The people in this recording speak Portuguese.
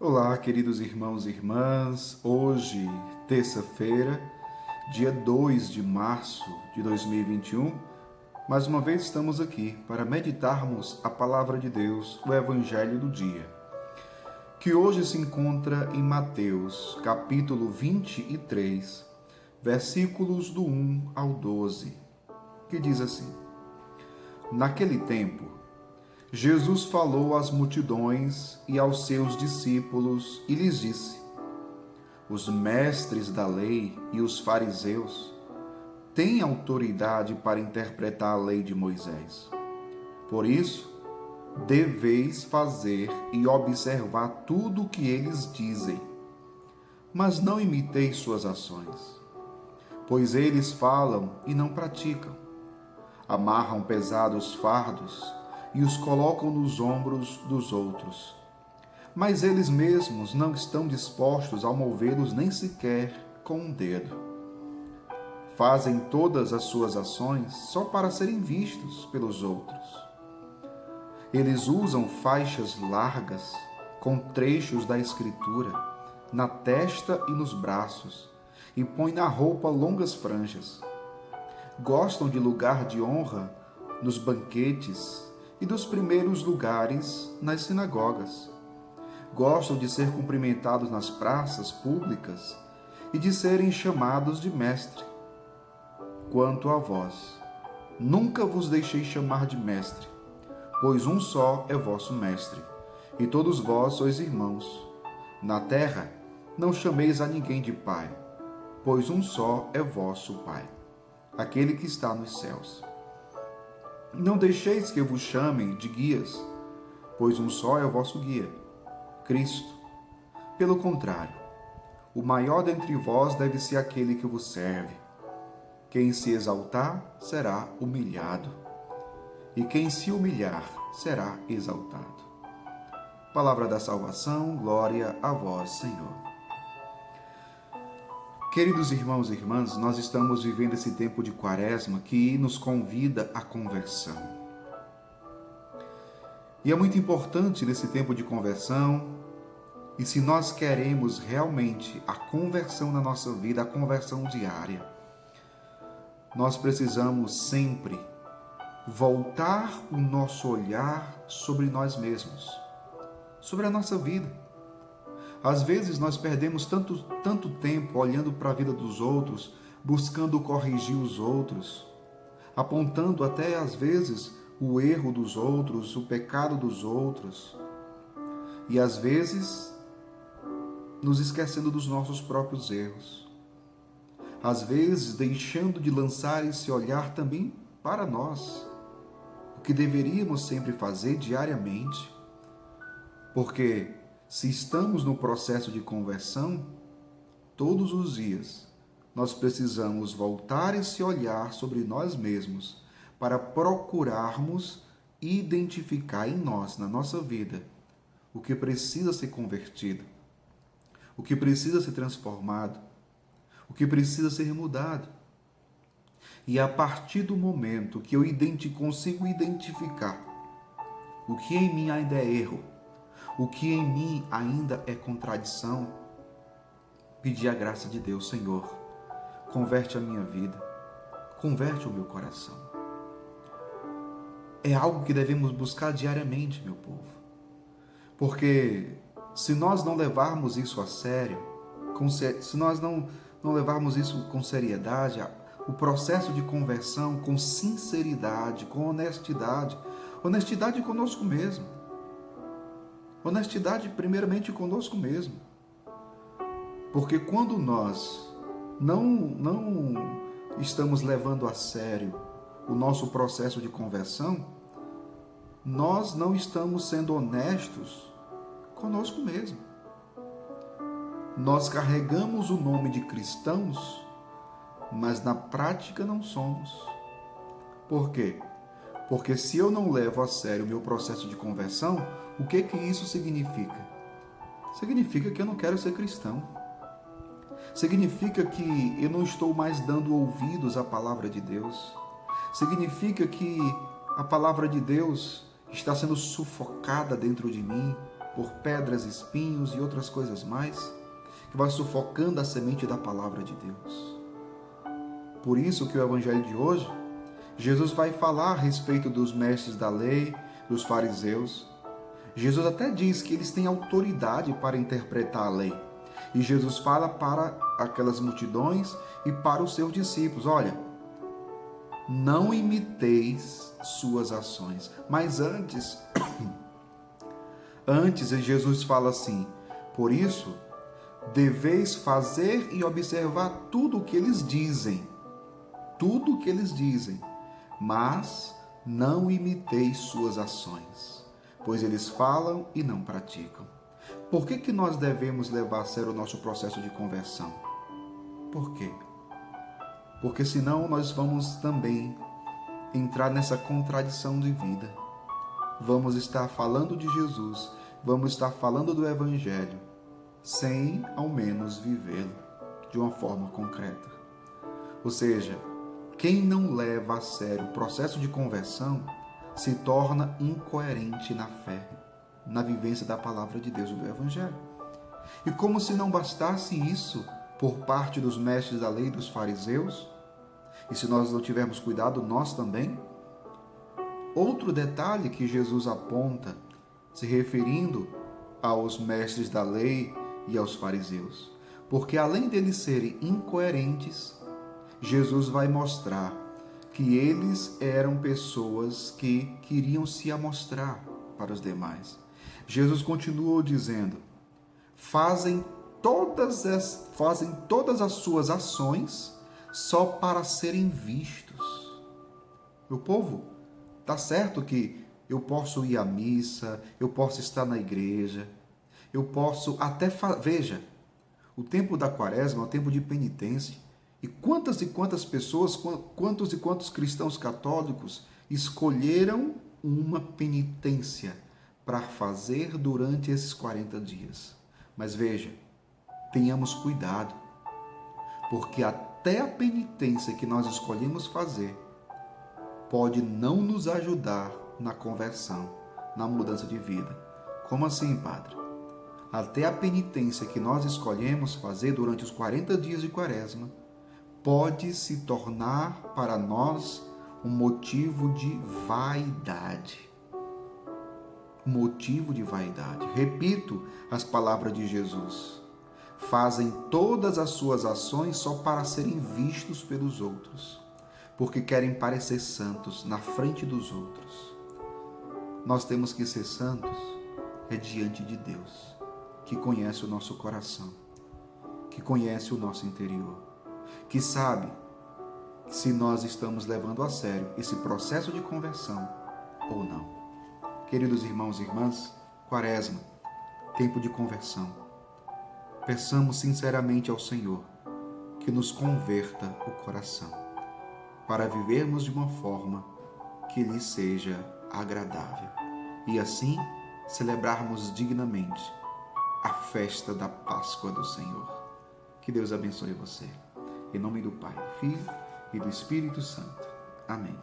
Olá, queridos irmãos e irmãs. Hoje, terça-feira, dia 2 de março de 2021, mais uma vez estamos aqui para meditarmos a palavra de Deus, o Evangelho do dia, que hoje se encontra em Mateus, capítulo 23, versículos do 1 ao 12, que diz assim: Naquele tempo, Jesus falou às multidões e aos seus discípulos e lhes disse: Os mestres da lei e os fariseus têm autoridade para interpretar a lei de Moisés. Por isso, deveis fazer e observar tudo o que eles dizem, mas não imiteis suas ações, pois eles falam e não praticam. Amarram pesados fardos e os colocam nos ombros dos outros. Mas eles mesmos não estão dispostos a movê-los nem sequer com um dedo. Fazem todas as suas ações só para serem vistos pelos outros. Eles usam faixas largas com trechos da Escritura na testa e nos braços e põem na roupa longas franjas. Gostam de lugar de honra nos banquetes e dos primeiros lugares nas sinagogas. Gostam de ser cumprimentados nas praças públicas e de serem chamados de mestre. Quanto a vós, nunca vos deixei chamar de mestre, pois um só é vosso mestre, e todos vós sois irmãos. Na terra, não chameis a ninguém de pai, pois um só é vosso Pai, aquele que está nos céus. Não deixeis que vos chamem de guias, pois um só é o vosso guia, Cristo. Pelo contrário, o maior dentre vós deve ser aquele que vos serve. Quem se exaltar será humilhado, e quem se humilhar será exaltado. Palavra da salvação, glória a vós, Senhor. Queridos irmãos e irmãs, nós estamos vivendo esse tempo de Quaresma que nos convida à conversão. E é muito importante nesse tempo de conversão, e se nós queremos realmente a conversão na nossa vida, a conversão diária, nós precisamos sempre voltar o nosso olhar sobre nós mesmos, sobre a nossa vida. Às vezes nós perdemos tanto tempo olhando para a vida dos outros, buscando corrigir os outros, apontando até às vezes o erro dos outros, o pecado dos outros, e às vezes nos esquecendo dos nossos próprios erros. Às vezes deixando de lançar esse olhar também para nós, o que deveríamos sempre fazer diariamente, porque se estamos no processo de conversão, todos os dias nós precisamos voltar esse olhar sobre nós mesmos para procurarmos identificar em nós, na nossa vida, o que precisa ser convertido, o que precisa ser transformado, o que precisa ser mudado. E a partir do momento que eu consigo identificar o que em mim ainda é erro, o que em mim ainda é contradição, pedir a graça de Deus: Senhor, converte a minha vida, converte o meu coração. É algo que devemos buscar diariamente, meu povo. Porque se nós não levarmos isso a sério, se nós não levarmos isso com seriedade, o processo de conversão com sinceridade, com honestidade conosco mesmo, honestidade primeiramente conosco mesmo. Porque quando nós não estamos levando a sério o nosso processo de conversão, nós não estamos sendo honestos conosco mesmo. Nós carregamos o nome de cristãos, mas na prática não somos. Por quê? Porque se eu não levo a sério o meu processo de conversão, o que isso significa? Significa que eu não quero ser cristão. Significa que eu não estou mais dando ouvidos à palavra de Deus. Significa que a palavra de Deus está sendo sufocada dentro de mim por pedras, espinhos e outras coisas mais, que vai sufocando a semente da palavra de Deus. Por isso que o evangelho de hoje, Jesus vai falar a respeito dos mestres da lei, dos fariseus. Jesus até diz que eles têm autoridade para interpretar a lei. E Jesus fala para aquelas multidões e para os seus discípulos: olha, não imiteis suas ações. Mas antes Jesus fala assim: por isso, deveis fazer e observar tudo o que eles dizem. Tudo o que eles dizem, mas não imiteis suas ações, pois eles falam e não praticam. Por que nós devemos levar a sério o nosso processo de conversão? Por quê? Porque senão nós vamos também entrar nessa contradição de vida. Vamos estar falando de Jesus, vamos estar falando do Evangelho, sem ao menos vivê-lo de uma forma concreta. Ou seja, quem não leva a sério o processo de conversão se torna incoerente na fé, na vivência da palavra de Deus e do Evangelho. E como se não bastasse isso por parte dos mestres da lei e dos fariseus, e se nós não tivermos cuidado, nós também, outro detalhe que Jesus aponta, se referindo aos mestres da lei e aos fariseus, porque além deles serem incoerentes, Jesus vai mostrar que eles eram pessoas que queriam se amostrar para os demais. Jesus continuou dizendo: fazem todas as suas ações só para serem vistos. Meu povo, tá certo que eu posso ir à missa, eu posso estar na igreja, eu posso até... Veja, o tempo da quaresma é o tempo de penitência. E quantas pessoas, quantos e quantos cristãos católicos escolheram uma penitência para fazer durante esses 40 dias? Mas veja, tenhamos cuidado, porque até a penitência que nós escolhemos fazer pode não nos ajudar na conversão, na mudança de vida. Como assim, Padre? Até a penitência que nós escolhemos fazer durante os 40 dias de quaresma pode se tornar para nós um motivo de vaidade. Motivo de vaidade. Repito as palavras de Jesus: fazem todas as suas ações só para serem vistos pelos outros, porque querem parecer santos na frente dos outros. Nós temos que ser santos diante de Deus, que conhece o nosso coração, que conhece o nosso interior, que sabe se nós estamos levando a sério esse processo de conversão ou não. Queridos irmãos e irmãs, quaresma, tempo de conversão. Peçamos sinceramente ao Senhor que nos converta o coração, para vivermos de uma forma que lhe seja agradável e assim celebrarmos dignamente a festa da Páscoa do Senhor. Que Deus abençoe você. Em nome do Pai, do Filho e do Espírito Santo. Amém.